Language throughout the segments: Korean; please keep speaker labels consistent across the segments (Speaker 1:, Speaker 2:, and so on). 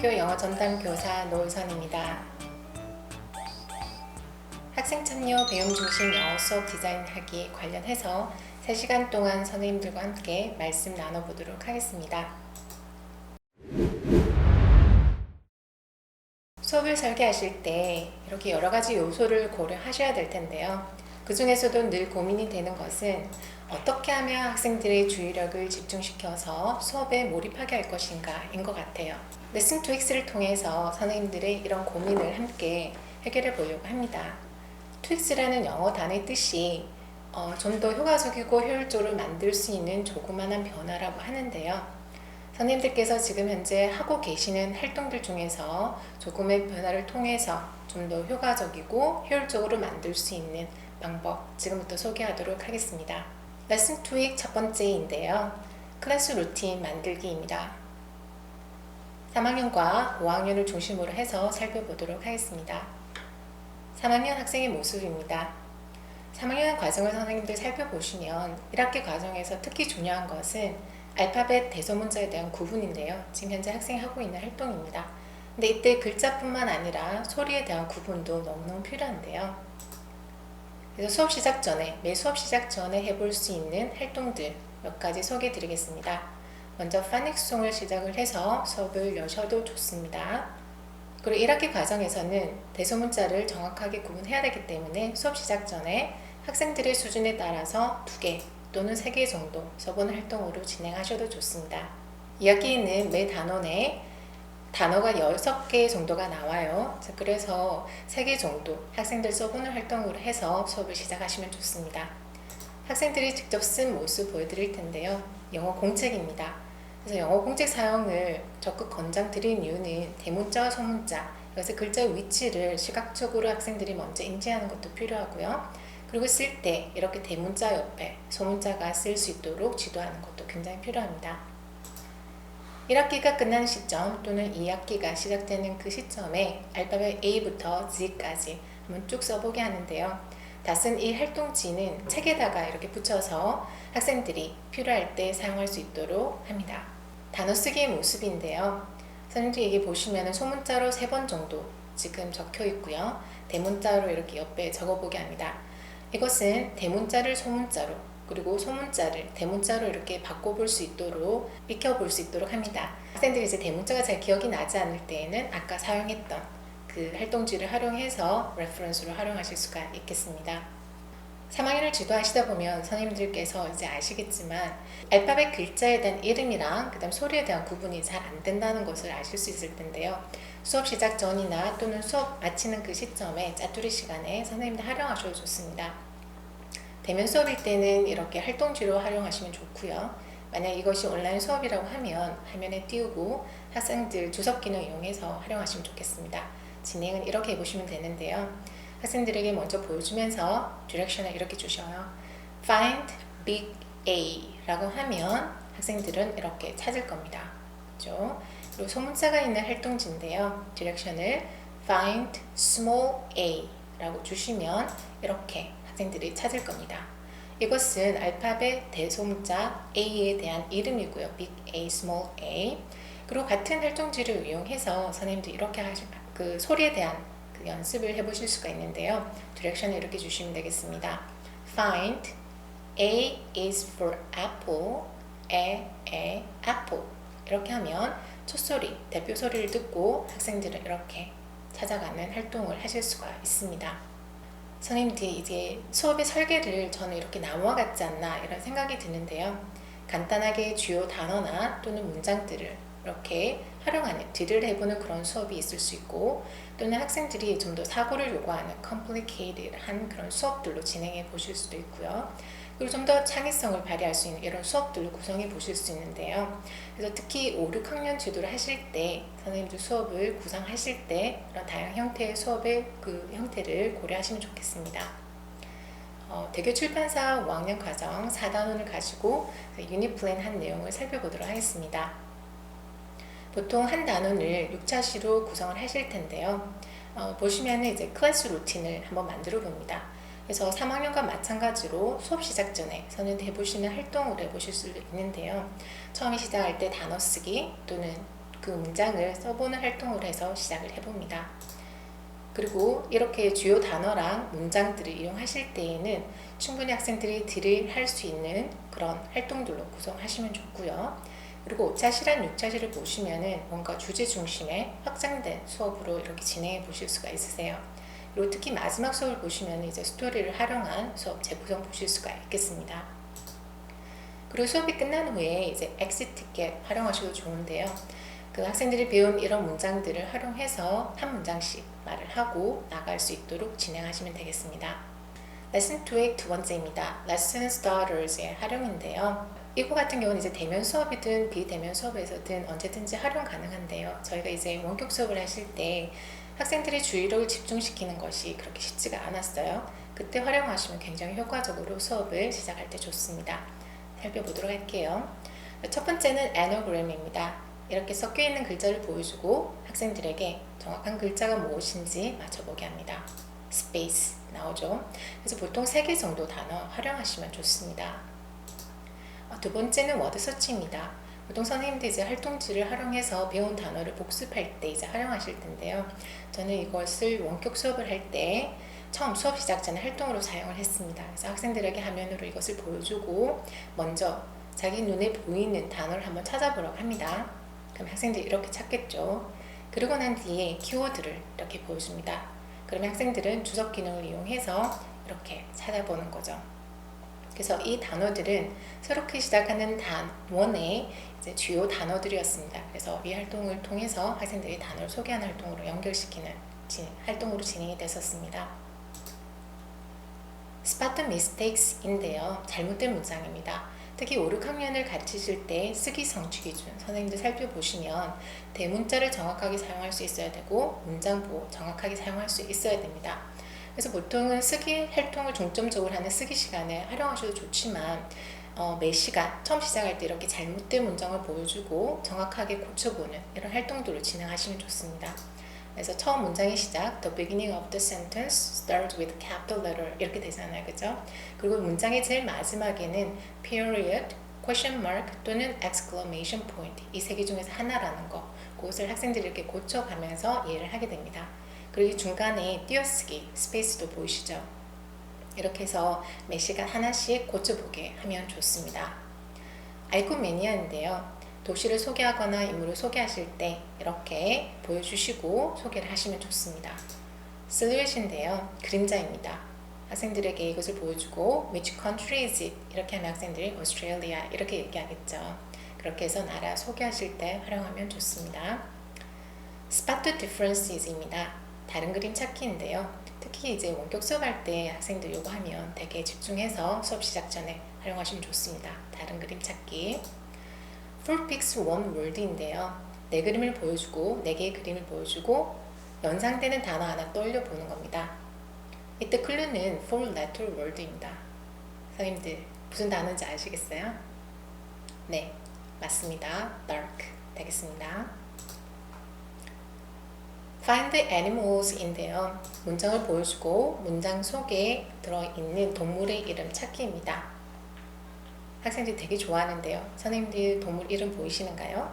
Speaker 1: 서울대학교 영어 전담 교사 노선입니다. 학생 참여 배움 중심 영어 수업 디자인하기 관련해서 3시간 동안 선생님들과 함께 말씀 나눠보도록 하겠습니다. 수업을 설계하실 때 이렇게 여러 가지 요소를 고려하셔야 될 텐데요. 그 중에서도 늘 고민이 되는 것은 어떻게 하면 학생들의 주의력을 집중시켜서 수업에 몰입하게 할 것인가 인 것 같아요. 레슨 트윅스를 통해서 선생님들의 이런 고민을 함께 해결해 보려고 합니다. 트윅스라는 영어 단어의 뜻이 좀 더 효과적이고 효율적으로 만들 수 있는 조그만한 변화라고 하는데요. 선생님들께서 지금 현재 하고 계시는 활동들 중에서 조금의 변화를 통해서 좀 더 효과적이고 효율적으로 만들 수 있는 방법 지금부터 소개하도록 하겠습니다. 레슨 트윅 첫 번째인데요. 클래스 루틴 만들기입니다. 3학년과 5학년을 중심으로 해서 살펴보도록 하겠습니다. 3학년 학생의 모습입니다. 3학년 과정을 선생님들 살펴보시면 1학기 과정에서 특히 중요한 것은 알파벳 대소문자에 대한 구분인데요. 지금 현재 학생이 하고 있는 활동입니다. 근데 이때 글자뿐만 아니라 소리에 대한 구분도 너무너무 필요한데요. 그래서 수업 시작 전에, 매 수업 시작 전에 해볼 수 있는 활동들 몇 가지 소개해 드리겠습니다. 먼저 파닉송을 시작을 해서 수업을 여셔도 좋습니다. 그리고 1학기 과정에서는 대소문자를 정확하게 구분해야 되기 때문에 수업 시작 전에 학생들의 수준에 따라서 2개 또는 3개 정도 써보는 활동으로 진행하셔도 좋습니다. 2학기에는 매 단원에 단어가 6개 정도가 나와요. 그래서 3개 정도 학생들 써보는 활동으로 해서 수업을 시작하시면 좋습니다. 학생들이 직접 쓴 모습 보여드릴 텐데요. 영어 공책입니다. 그래서 영어 공책 사용을 적극 권장드린 이유는 대문자와 소문자, 그래서 글자의 위치를 시각적으로 학생들이 먼저 인지하는 것도 필요하고요. 그리고 쓸 때 이렇게 대문자 옆에 소문자가 쓸 수 있도록 지도하는 것도 굉장히 필요합니다. 1학기가 끝나는 시점 또는 2학기가 시작되는 그 시점에 알파벳 A부터 Z까지 한번 쭉 써보게 하는데요. 다 쓴 이 활동지는 책에다가 이렇게 붙여서 학생들이 필요할 때 사용할 수 있도록 합니다. 단어 쓰기의 모습인데요. 선생님들이 여기 보시면 소문자로 3번 정도 지금 적혀 있고요. 대문자로 이렇게 옆에 적어보게 합니다. 이것은 대문자를 소문자로 그리고 소문자를 대문자로 이렇게 바꿔볼 수 있도록 익혀볼 수 있도록 합니다. 학생들이 이제 대문자가 잘 기억이 나지 않을 때에는 아까 사용했던 그 활동지를 활용해서 레퍼런스로 활용하실 수가 있겠습니다. 3학년을 지도하시다 보면 선생님들께서 이제 아시겠지만 알파벳 글자에 대한 이름이랑 그다음 소리에 대한 구분이 잘 안 된다는 것을 아실 수 있을 텐데요. 수업 시작 전이나 또는 수업 마치는 그 시점에 짜투리 시간에 선생님들 활용하셔도 좋습니다. 대면 수업일 때는 이렇게 활동지로 활용하시면 좋고요. 만약 이것이 온라인 수업이라고 하면 화면에 띄우고 학생들 주석 기능 이용해서 활용하시면 좋겠습니다. 진행은 이렇게 해보시면 되는데요. 학생들에게 먼저 보여주면서 디렉션을 이렇게 주셔요. Find Big A 라고 하면 학생들은 이렇게 찾을 겁니다. 그렇죠? 그리고 소문자가 있는 활동지인데요. 디렉션을 Find Small A 라고 주시면 이렇게 학생들이 찾을 겁니다. 이것은 알파벳 대소문자 A에 대한 이름이고요. Big A, Small A. 그리고 같은 활동지를 이용해서 선생님도 이렇게 그 소리에 대한 그 연습을 해보실 수가 있는데요. 디렉션을 이렇게 주시면 되겠습니다. Find A is for apple, apple. 이렇게 하면 첫 소리, 대표 소리를 듣고 학생들은 이렇게 찾아가는 활동을 하실 수가 있습니다. 선생님들이 이제 수업의 설계를 저는 이렇게 나무와 같지 않나 이런 생각이 드는데요. 간단하게 주요 단어나 또는 문장들을 이렇게 활용하는 딜을 해보는 그런 수업이 있을 수 있고 또는 학생들이 좀 더 사고를 요구하는 complicated한 그런 수업들로 진행해 보실 수도 있고요. 그리고 좀 더 창의성을 발휘할 수 있는 이런 수업들로 구성해 보실 수 있는데요. 그래서 특히 5, 6학년 지도를 하실 때 선생님들 수업을 구성하실 때 그런 다양한 형태의 수업의 그 형태를 고려하시면 좋겠습니다. 대교 출판사 5학년 과정 4단원을 가지고 유닛 플랜 한 내용을 살펴보도록 하겠습니다. 보통 한 단원을 6차시로 구성을 하실 텐데요. 보시면 이제 클래스 루틴을 한번 만들어 봅니다. 그래서 3학년과 마찬가지로 수업 시작 전에 선생님들 해보시는 활동을 해보실 수 있는데요. 처음에 시작할 때 단어 쓰기 또는 그 문장을 써보는 활동을 해서 시작을 해봅니다. 그리고 이렇게 주요 단어랑 문장들을 이용하실 때에는 충분히 학생들이 할 수 있는 그런 활동들로 구성하시면 좋고요. 그리고 5차 시랑 6차 시를 보시면은 뭔가 주제 중심의 확장된 수업으로 이렇게 진행해 보실 수가 있으세요. 그리고 특히 마지막 수업을 보시면 이제 스토리를 활용한 수업 재구성 보실 수가 있겠습니다. 그리고 수업이 끝난 후에 이제 엑시트 티켓 활용하셔도 좋은데요. 그 학생들이 배운 이런 문장들을 활용해서 한 문장씩 말을 하고 나갈 수 있도록 진행하시면 되겠습니다. 레슨 2의 두 번째입니다. 레슨 스타터즈의 활용인데요. 이거 같은 경우는 이제 대면 수업이든 비대면 수업에서든 언제든지 활용 가능한데요. 저희가 이제 원격 수업을 하실 때 학생들의 주의력을 집중시키는 것이 그렇게 쉽지가 않았어요. 그때 활용하시면 굉장히 효과적으로 수업을 시작할 때 좋습니다. 살펴보도록 할게요. 첫 번째는 애너그램입니다. 이렇게 섞여 있는 글자를 보여주고 학생들에게 정확한 글자가 무엇인지 맞춰보게 합니다. 스페이스 나오죠. 그래서 보통 3개 정도 단어 활용하시면 좋습니다. 두 번째는 워드 서치입니다. 보통 선생님들 이제 활동지를 활용해서 배운 단어를 복습할 때 이제 활용하실 텐데요. 저는 이것을 원격 수업을 할 때 처음 수업 시작 전에 활동으로 사용을 했습니다. 그래서 학생들에게 화면으로 이것을 보여주고 먼저 자기 눈에 보이는 단어를 한번 찾아보라고 합니다. 그럼 학생들이 이렇게 찾겠죠. 그러고 난 뒤에 키워드를 이렇게 보여줍니다. 그러면 학생들은 주석 기능을 이용해서 이렇게 찾아보는 거죠. 그래서 이 단어들은 새롭게 시작하는 단원의 이제 주요 단어들이었습니다. 그래서 이 활동을 통해서 학생들이 단어를 소개하는 활동으로 연결시키는 활동으로 진행이 됐었습니다. Spot the mistakes인데요. 잘못된 문장입니다. 특히 5, 6학년을 가르치실 때 쓰기 성취 기준 선생님들 살펴보시면 대문자를 정확하게 사용할 수 있어야 되고 문장보 정확하게 사용할 수 있어야 됩니다. 그래서 보통은 쓰기 활동을 중점적으로 하는 쓰기 시간에 활용하셔도 좋지만 매 시간 처음 시작할 때 이렇게 잘못된 문장을 보여주고 정확하게 고쳐보는 이런 활동들을 진행하시면 좋습니다. 그래서 처음 문장의 시작, the beginning of the sentence starts with capital letter 이렇게 되잖아요, 그죠? 그리고 문장의 제일 마지막에는 period, question mark 또는 exclamation point 이 3개 중에서 하나라는 거, 그것을 학생들이 이렇게 고쳐가면서 이해를 하게 됩니다. 그리고 중간에 띄어쓰기, 스페이스도 보이시죠? 이렇게 해서 매 시간 하나씩 고쳐보게 하면 좋습니다. 알고매니아인데요. 도시를 소개하거나 인물을 소개하실 때 이렇게 보여주시고 소개를 하시면 좋습니다. 실루엣인데요. 그림자입니다. 학생들에게 이것을 보여주고 Which country is it? 이렇게 하면 학생들이 Australia 이렇게 얘기하겠죠. 그렇게 해서 나라 소개하실 때 활용하면 좋습니다. Spot the differences입니다. 다른 그림 찾기인데요. 특히 이제 원격 수업할 때 학생들 요거 하면 되게 집중해서 수업 시작 전에 활용하시면 좋습니다. 다른 그림 찾기. Full Picks One Word인데요. 4그림을 보여주고 4개의 그림을 보여주고 연상되는 단어 하나 떠올려 보는 겁니다. 이때 클루는 Four Letter Word입니다. 선생님들 무슨 단어인지 아시겠어요? 네, 맞습니다. Dark 되겠습니다. Find the animals인데요. 문장을 보여주고 문장 속에 들어있는 동물의 이름 찾기입니다. 학생들이 되게 좋아하는데요. 선생님들 동물 이름 보이시는가요?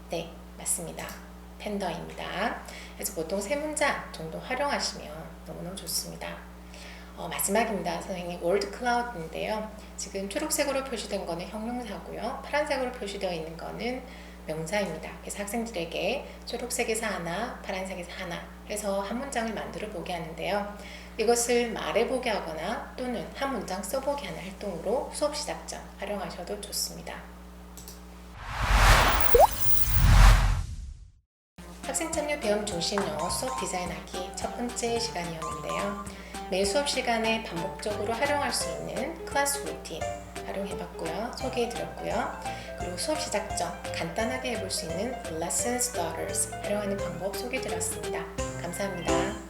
Speaker 1: 네, 맞습니다. 팬더입니다. 그래서 보통 3문장 정도 활용하시면 너무너무 좋습니다. 마지막입니다. 선생님, 월드 클라우드인데요. 지금 초록색으로 표시된 거는 형용사고요. 파란색으로 표시되어 있는 거는 명사입니다. 그래서 학생들에게 초록색에서 하나, 파란색에서 하나 해서 한 문장을 만들어 보게 하는데요. 이것을 말해보게 하거나 또는 한 문장 써보게 하는 활동으로 수업 시작 전 활용하셔도 좋습니다. 학생 참여 배움 중심 영어 수업 디자인하기 첫 번째 시간이었는데요. 매 수업 시간에 반복적으로 활용할 수 있는 클래스 루틴 활용해봤고요. 소개해드렸고요. 그리고 수업 시작 전 간단하게 해볼 수 있는 lesson starters 활용하는 방법 소개해드렸습니다. 감사합니다.